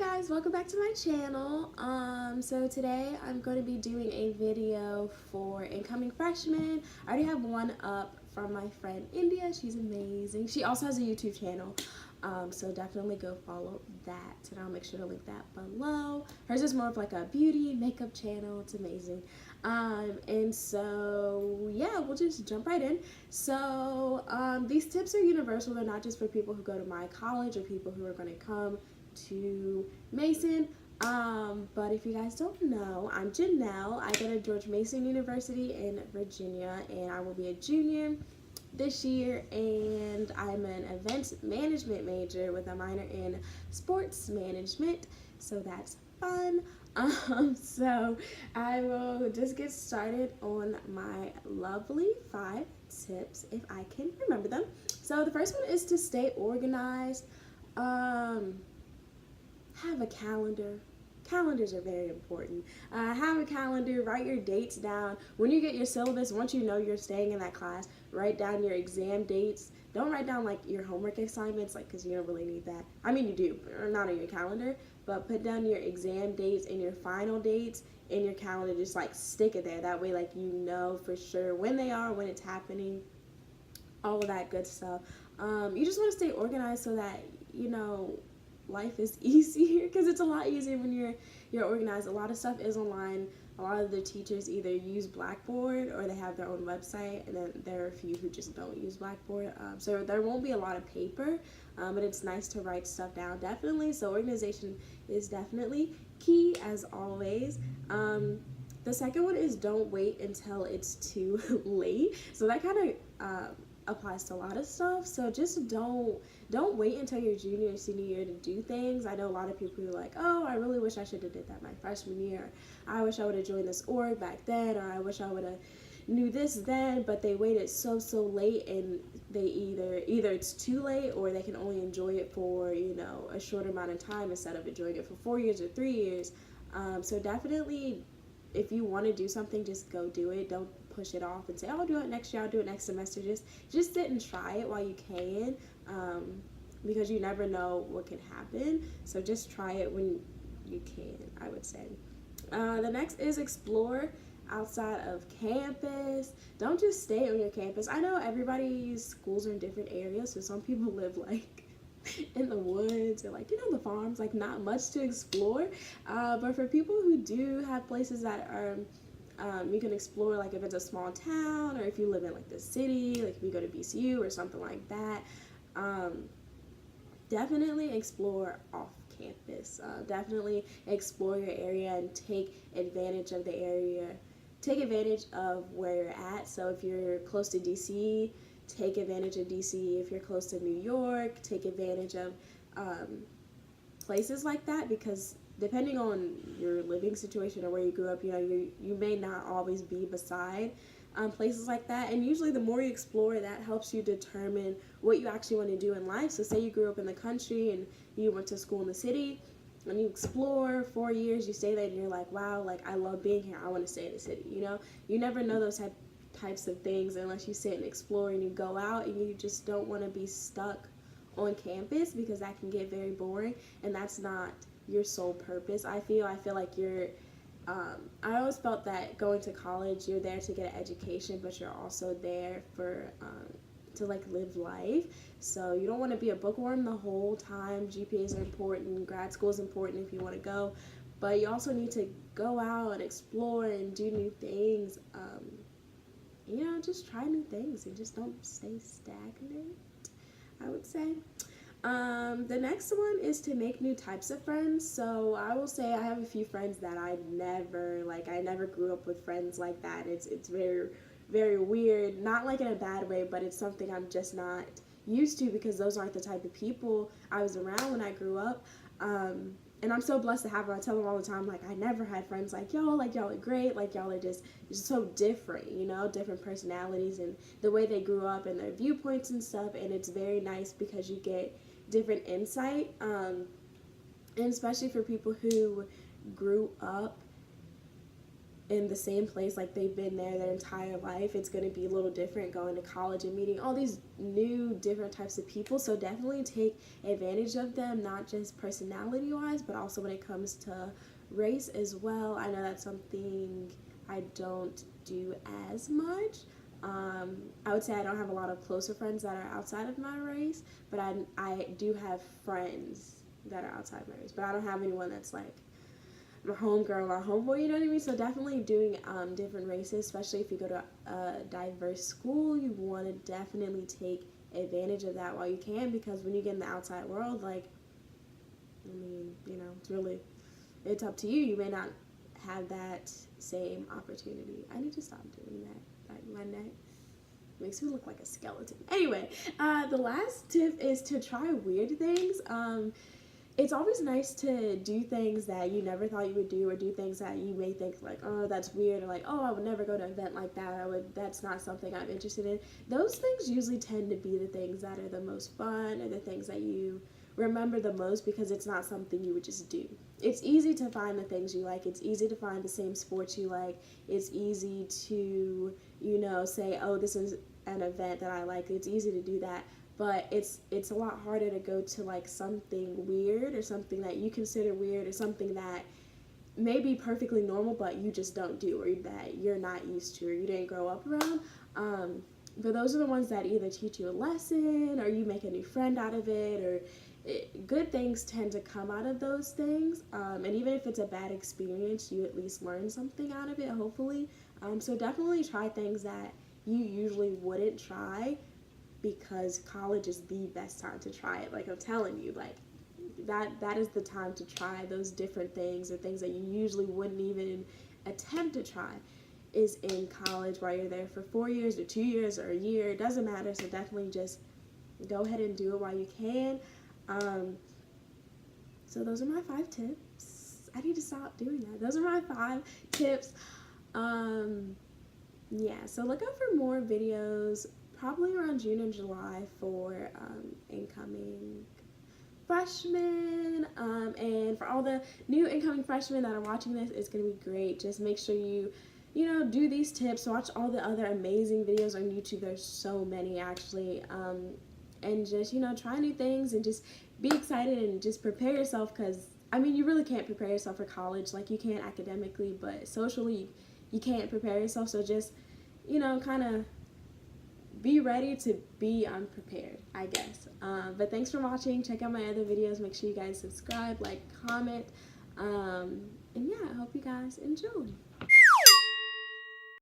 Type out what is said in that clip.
Guys, welcome back to my channel. So today I'm going to be doing a video for incoming freshmen. I already have one up from my friend India. She's amazing. She also has a YouTube channel. So definitely go follow that, and I'll make sure to link that below. Hers is more of like a beauty makeup channel. It's amazing. And so yeah, we'll just jump right in. So these tips are universal. They're not just for people who go to my college or people who are going to come to Mason. But if you guys don't know, I'm Janelle. I go to George Mason University in Virginia, and I will be a junior this year, and I'm an events management major with a minor in sports management, so that's fun. So I will just get started on my lovely 5 tips if I can remember them. So the first one is to stay organized. Have a calendar. Calendars are very important. Have a calendar, write your dates down. When you get your syllabus, once you know you're staying in that class, write down your exam dates. Don't write down like your homework assignments, like, because you don't really need that. I mean, you do, but not on your calendar, but put down your exam dates and your final dates in your calendar. Just like stick it there. That way, like, you know for sure when they are, when it's happening, all of that good stuff. You just want to stay organized so that, you know, life is easier, because it's a lot easier when you're organized. A lot of stuff is online. A lot of the teachers either use Blackboard or they have their own website, and then there are a few who just don't use Blackboard. So there won't be a lot of paper, but it's nice to write stuff down, definitely. So organization is definitely key, as always. The second one is don't wait until it's too late. So that kind of applies to a lot of stuff. So just don't wait until your junior or senior year to do things. I know a lot of people who are like, oh, I really wish I should have did that my freshman year. I wish I would have joined this org back then, or I wish I would have knew this then, but they waited so late, and they either it's too late, or they can only enjoy it for, you know, a short amount of time instead of enjoying it for 4 years or 3 years. So definitely, if you want to do something, just go do it. Don't push it off and say, oh, I'll do it next year, I'll do it next semester. Just sit and try it while you can, because you never know what can happen. So just try it when you can, I would say. The next is explore outside of campus. Don't just stay on your campus. I know everybody's schools are in different areas, so some people live like in the woods, or like, you know, the farms, like not much to explore. But for people who do have places that are you can explore, like if it's a small town, or if you live in like the city, like if you go to BCU or something like that, definitely explore off campus. Definitely explore your area and take advantage of the area. Take advantage of where you're at. So if you're close to DC, take advantage of DC. If you're close to New York, take advantage of places like that, because depending on your living situation or where you grew up, you know, you may not always be beside places like that. And usually the more you explore, that helps you determine what you actually want to do in life. So say you grew up in the country and you went to school in the city, and you explore 4 years, you stay there, and you're like, wow, like, I love being here, I want to stay in the city. You know, you never know those types of things unless you sit and explore and you go out, and you just don't want to be stuck on campus, because that can get very boring, and that's not your sole purpose. I feel like you're I always felt that going to college, you're there to get an education, but you're also there for to like live life. So you don't want to be a bookworm the whole time. GPAs are important, grad school is important if you want to go, but you also need to go out and explore and do new things. You know, just try new things and just don't stay stagnant, I would say. The next one is to make new types of friends. So I will say I have a few friends that I never grew up with friends like that. It's very, very weird, not like in a bad way, but it's something I'm just not used to, because those aren't the type of people I was around when I grew up. And I'm so blessed to have them. I tell them all the time, like, I never had friends like y'all are great, like y'all are just so different, you know, different personalities and the way they grew up and their viewpoints and stuff. And it's very nice because you get different insight, and especially for people who grew up in the same place, like they've been there their entire life. It's going to be a little different going to college and meeting all these new different types of people. So definitely take advantage of them, not just personality wise, but also when it comes to race as well. I know that's something I don't do as much. I would say I don't have a lot of closer friends that are outside of my race, but I do have friends that are outside my race, but I don't have anyone that's like my homegirl or homeboy, you know what I mean? So definitely doing different races, especially if you go to a diverse school, you want to definitely take advantage of that while you can, because when you get in the outside world, like, I mean, you know, it's up to you. You may not have that same opportunity. I need to stop doing that. Like, my neck makes me look like a skeleton. Anyway, the last tip is to try weird things. It's always nice to do things that you never thought you would do, or do things that you may think like, oh, that's weird, or like, oh, I would never go to an event like that. That's not something I'm interested in. Those things usually tend to be the things that are the most fun, or the things that you remember the most, because it's not something you would just do. It's easy to find the things you like. It's easy to find the same sports you like. It's easy to, you know, say, oh, this is an event that I like. It's easy to do that. But it's a lot harder to go to like something weird, or something that you consider weird, or something that may be perfectly normal but you just don't do, or that you're not used to, or you didn't grow up around. But those are the ones that either teach you a lesson, or you make a new friend out of it, or good things tend to come out of those things. And even if it's a bad experience, you at least learn something out of it, hopefully. So definitely try things that you usually wouldn't try, because college is the best time to try it. Like I'm telling you, like that is the time to try those different things, or things that you usually wouldn't even attempt to try, is in college, while you're there for 4 years or 2 years or a year. It doesn't matter. So definitely just go ahead and do it while you can. So those are my 5 tips. I need to stop doing that. Those are my 5 tips. Yeah, so look out for more videos probably around June and July for incoming freshmen, and for all the new incoming freshmen that are watching this, it's going to be great. Just make sure you do these tips, watch all the other amazing videos on YouTube. There's so many, actually, and just, try new things, and just be excited, and just prepare yourself, because, I mean, you really can't prepare yourself for college like you can academically, but socially, you can't prepare yourself. So just, kind of be ready to be unprepared, I guess. But thanks for watching. Check out my other videos. Make sure you guys subscribe, like, comment, and yeah, I hope you guys enjoy.